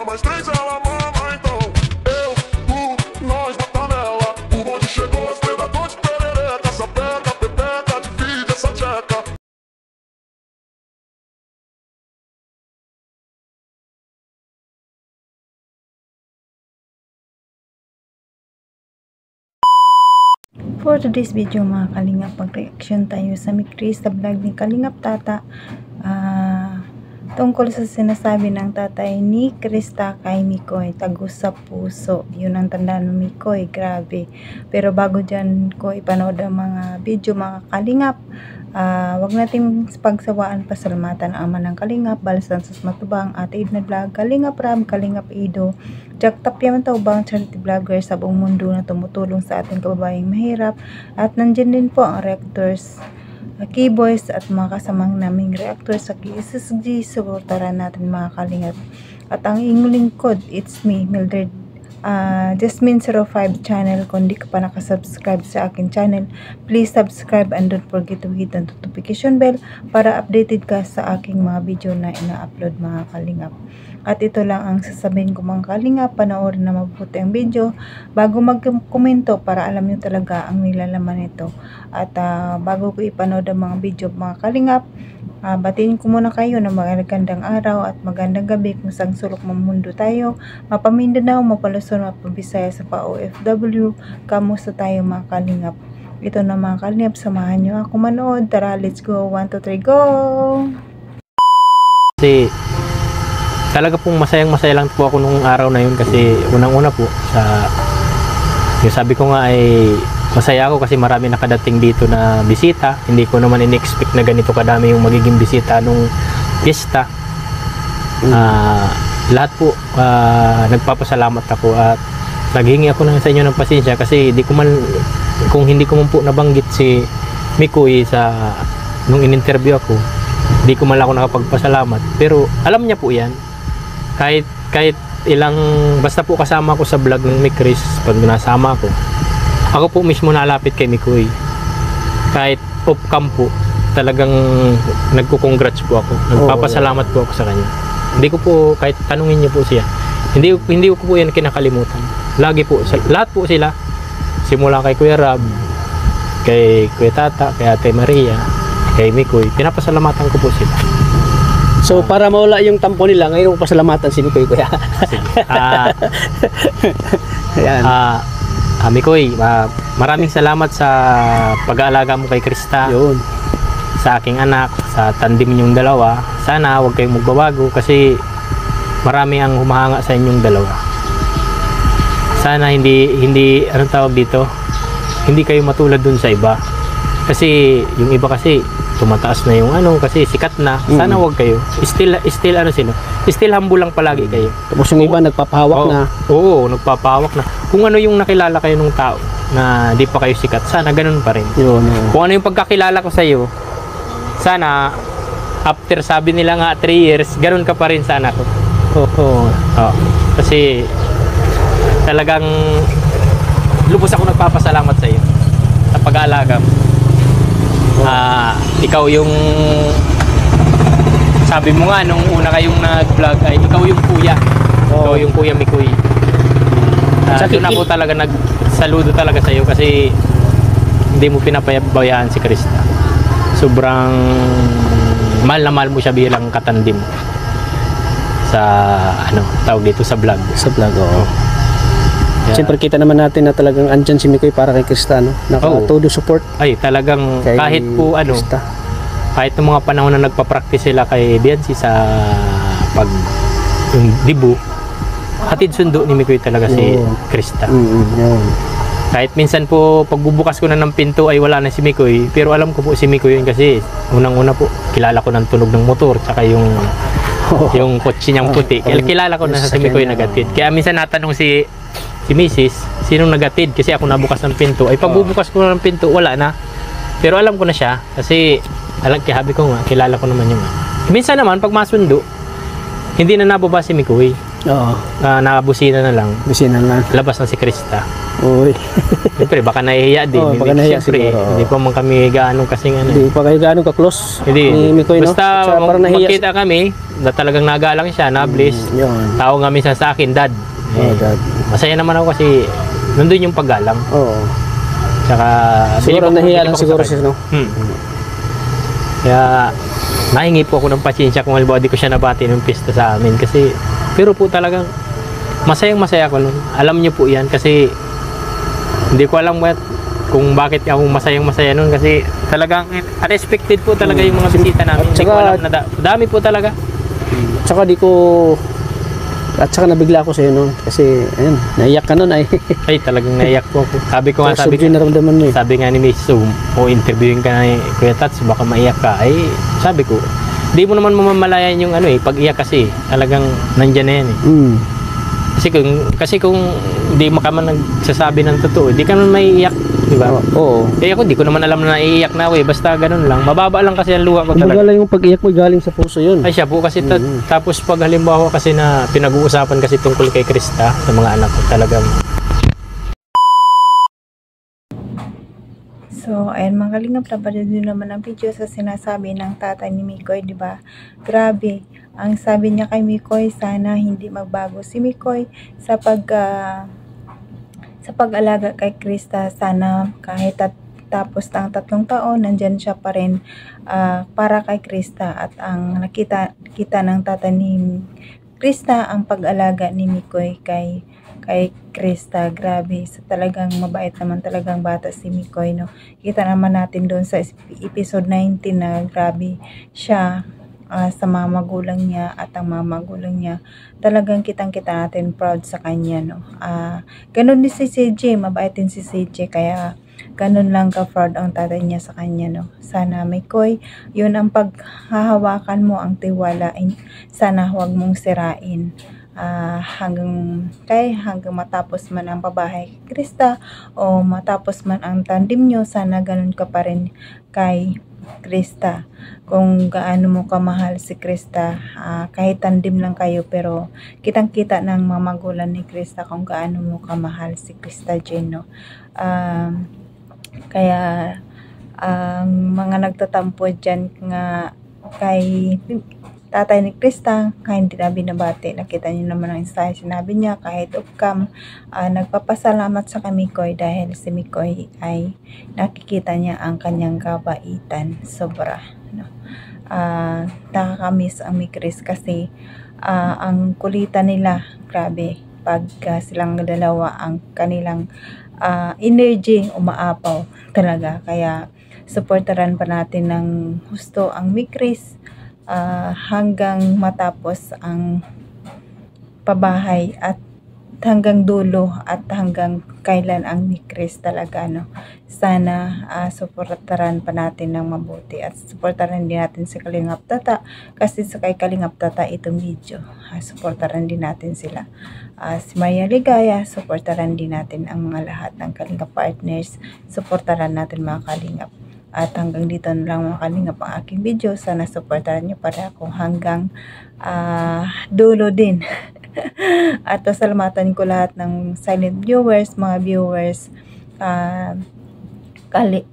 Nós três ela mama, então eu, tu, nós na panela. O bonde chegou, as predador de perereca. Sapeca, pepeca, divide essa tcheca. For today's video mga kalingap, mag-reaction tayo sa Chris na vlog ni Kalingap Tata tungkol sa sinasabi ng tatay ni Krista kay Mikoy, tagus sa puso. Yun ang tanda ng Mikoy, grabe. Pero bago dyan ko ipanood ang mga video mga kalingap, wag natin pagsawaan pasalamatan ang ama ng Kalingap, balasan sa matubang Ate Edna Vlog, Kalingap Rab, Kalingap Ido, Jack Tapia Matubang, charity vlogger sa buong mundo na tumutulong sa ating kababayang mahirap. At nandyan din po ang reactors, keyboys at mga kasamang naming reactors sa KSSG. Suportahan natin mga kalingap. At ang inyong lingkod, it's me, Mildred Jasmine05 channel. Kung di ka pa nakasubscribe sa akin channel, please subscribe and don't forget to hit the notification bell para updated ka sa aking mga video na ina-upload mga kalingap. At ito lang ang sasabihin ko mga kalingap, panoorin na mabuti ang video bago mag-komento para alam nyo talaga ang nilalaman nito. At bago ko ipanood ang mga video mga kalingap, batiin ko muna kayo na magandang araw at magandang gabi kung saan sulok ng mundo tayo, mapamindanao, mapaluzon, mapabisaya sa pa-OFW. Kamusta tayo mga kalingap? Ito na mga kalingap, samahan nyo ako manood. Tara, let's go. 1, 2, 3, go! Kasi talaga pong masayang-masaya lang po ako nung araw na yun kasi unang-una po yung sabi ko nga ay masaya ako kasi marami nakadating dito na bisita. Hindi ko naman in-expect na ganito kadami yung magiging bisita nung piyesta. Lahat po nagpapasalamat ako at naghingi ako sa inyo ng pasensya kasi kung hindi ko man po nabanggit si Mikoy nung in-interview ako, hindi ko man ako nakapagpasalamat. Pero alam niya po yan. Kahit ilang, basta po kasama ko sa vlog ng Chris, pag nasama ako po mismo nalapit kay Mikoy. Kahit off cam po, talagang nagko-congrats po ako. Nagpapasalamat po ako sa kanya. Hindi ko po, kahit tanungin niyo po siya, hindi ko po yan kinakalimutan. Lagi po, lahat po sila, simula kay Kuya Rab, kay Kuya Tata, kay Ate Maria, kay Mikoy, pinapasalamatan ko po sila. So para mawala yung tampo nila, ngayon ko pasalamatan si Mikoy, kuya. Ayan. Mikoy, maraming salamat sa pag-aalaga mo kay Krista. Yun. Sa aking anak, sa tandem ninyong dalawa. Sana huwag kayong magbabago kasi marami ang humahanga sa inyong dalawa. Sana hindi anong tawag dito? Hindi kayo matulad dun sa iba. Kasi yung iba kasi tumataas na yung kasi sikat na. Sana wag kayo. Still still humble lang palagi kayo. Tapos yung iba nagpapahawak na. Oo, nagpapahawak na. Kung ano yung nakilala kayo ng tao na di pa kayo sikat, sana ganun pa rin. Yun. Kung ano yung pagkakilala ko sa iyo, sana after sabi nila nga 3 years, ganun ka pa rin sana ko. Kasi talagang lubos ako nagpapasalamat sa iyo sa pag-aalaga mo. Ikaw yung sabi mo nga nung una kayong nag-vlog ay ikaw yung kuya. Ikaw yung kuya Mikoy. Doon ako talaga nagsaludo talaga sa iyo kasi hindi mo pinapabayaan si Krista. Sobrang mahal na mahal mo siya bilang katandim sa tawag dito sa vlog. Sa vlog, oo. Siyempre kita naman natin na talagang andyan si Mikoy para kay Krista, no? Todo support. Ay, talagang kahit po Krista. Kahit ng mga panahon na nagpa-practice sila kay Biancy sa dibu, hatid sundo ni Mikoy talaga si Krista. Kahit minsan po pagbubukas ko na ng pinto ay wala na si Mikoy, pero alam ko po si Mikoy yun kasi unang-una po kilala ko ng tunog ng motor tsaka yung kotse niyang puti. Kilala ko na si Mikoy nagatid. Kaya minsan natanong si Mrs. sinong nagatid kasi ako nabukas ng pinto. Ay pagbubukas ko ng pinto wala na. Pero alam ko na siya kasi habi ko nga kilala ko naman yung minsan naman pag masundo hindi na nababa si Mikoy. Nabusina na lang. Busina na. Labas na si Krista. Uy. Siyempre, baka nahihiya din. Oo, baka nahihiya Siyempre, siguro, oo. hindi pa man kami gaano kasing ano. Hindi pa kayo gaano ka-close Hindi. ni Mikoy, no? Basta Tsaka parang nahiya. magkita kami, na talagang nagalang siya, na-bliss. Yun. Tao nga minsan sa akin, Dad. Oh, Dad. Masaya naman ako kasi nandun yung paggalang. Oo. Tsaka, Siguro bilib ako- nahiya bilib lang ako siguro sa siya, kanya. no? Kaya, nahingi po ako ng pasyensya kung halimbawa di ko siya nabati ng pista sa amin. Kasi, pero po talagang, masayang masaya ko nun. Alam niyo po yan kasi, hindi ko alam kung bakit ako masayang masaya nun. Kasi, talagang, unexpected po talaga yung mga bisita namin. Hindi ko Tsaka- alam na dami po talaga. Tsaka at saka nabigla ako sa'yo noon. Kasi, ayun, naiyak ka noon ay. Ay, talagang naiyak po ako. Sabi ko nga, Sabi ko naramdaman mo eh. sabi nga ni Miss, o interviewin ka na ni Kuya Tats, baka maiyak ka. Ay, sabi ko, di mo naman mamamalayan yung pag-iyak kasi, talagang nandyan na yan eh. Kasi kung di ka man nagsasabi ng totoo, di ka naman maiiyak, di ba? Oo. Eh ako, di ko naman alam na naiiyak na ako eh, basta ganun lang. Mababa lang kasi ang luha ko Kumbaga talaga. lang yung pag-iyak mo galing sa puso yun. Ay siya po kasi, tapos pag halimbawa kasi na pinag-uusapan kasi tungkol kay Krista, sa mga anak ko talagang. So, ayan mga kalingap, napanood nyo naman ang video sa sinasabi ng tatay ni Mikoy, di ba? Grabe. Ang sabi niya kay Mikoy, sana hindi magbago si Mikoy sa pag-alaga kay Krista. Sana kahit tapos ng 3 taon, nandyan siya pa rin para kay Krista. At ang nakita ng tatay ni Krista, ang pag-alaga ni Mikoy kay Krista. Grabe, talagang mabait naman talagang bata si Mikoy, no? Kita naman natin doon sa episode 19 na grabe siya sa mga magulang niya, at ang mga magulang niya talagang kitang-kita natin proud sa kanya, no? Ganun din si CJ, mabait din si CJ, kaya ganun lang ka-proud ang tatay niya sa kanya, no? Sana Mikoy, yun ang paghahawakan mo, ang tiwala, sana huwag mong sirain. Hanggang matapos man ang pabahay kay Krista o matapos man ang tandem nyo, sana ganun ka pa rin kay Krista. Kung gaano mo kamahal si Krista, kahit tandem lang kayo, pero kitang-kita ng mga magulang ni Krista kung gaano mo kamahal si Krista Jane, no? Kaya ang mga nagtatampo dyan nga kay tatay ni Krista, kaya hindi na binabati. Nakita niyo naman ang instahe, sinabi niya kahit off-cam, nagpapasalamat sa Mikoy dahil si Mikoy ay nakikita niya ang kanyang kabaitan. Sobra, no? Nakakamiss ang Mikris kasi ang kulitan nila, grabe, pag silang dalawa, ang kanilang energy umaapaw talaga. Kaya supportaran pa natin ng husto ang Mikris hanggang matapos ang pabahay at hanggang dulo at hanggang kailan ang Mikris talaga, no? Sana supportaran pa natin ng mabuti at supportaran din natin si Kalingap Tata, kasi sa kay Kalingap Tata itong video, supportaran din natin sila. Si Maria Ligaya, supportaran din natin ang mga lahat ng Kalingap partners, supportaran natin mga Kalingap. At hanggang dito na lang mga Kalingap ang aking video. Sana supportahan nyo para ako hanggang dulo din. At pasalamatan ko lahat ng silent viewers, mga viewers,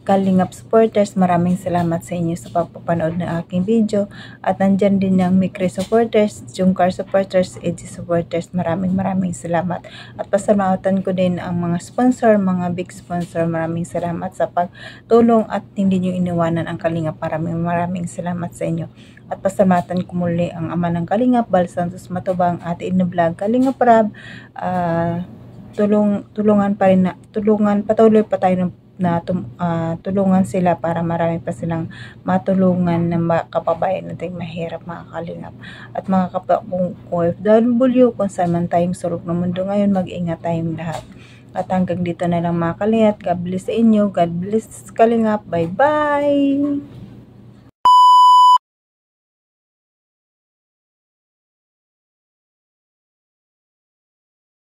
Kalingap supporters. Maraming salamat sa inyo sa pagpapanood ng aking video. At nandyan din yung Mikris supporters, Jungkar supporters, Edgy supporters. Maraming salamat. At pasalamatan ko din ang mga sponsor, mga big sponsor. Maraming salamat sa pagtulong at hindi nyo iniwanan ang Kalingap. Maraming salamat sa inyo. At pasalamatan ko muli ang ama ng Kalingap, Bal Santos Matubang, Ate Ina Vlog, Kalingap Rab. Patuloy pa tayo tulungan sila para marami pa silang matulungan ng mga kababayan nating mahirap, mga Kalingap. At mga kapakong OFW, kung saan man tayong sulok ng mundo ngayon, mag-ingat tayong lahat. At hanggang dito na lang mga Kalingap. God bless sa inyo. God bless Kalingap. Bye bye.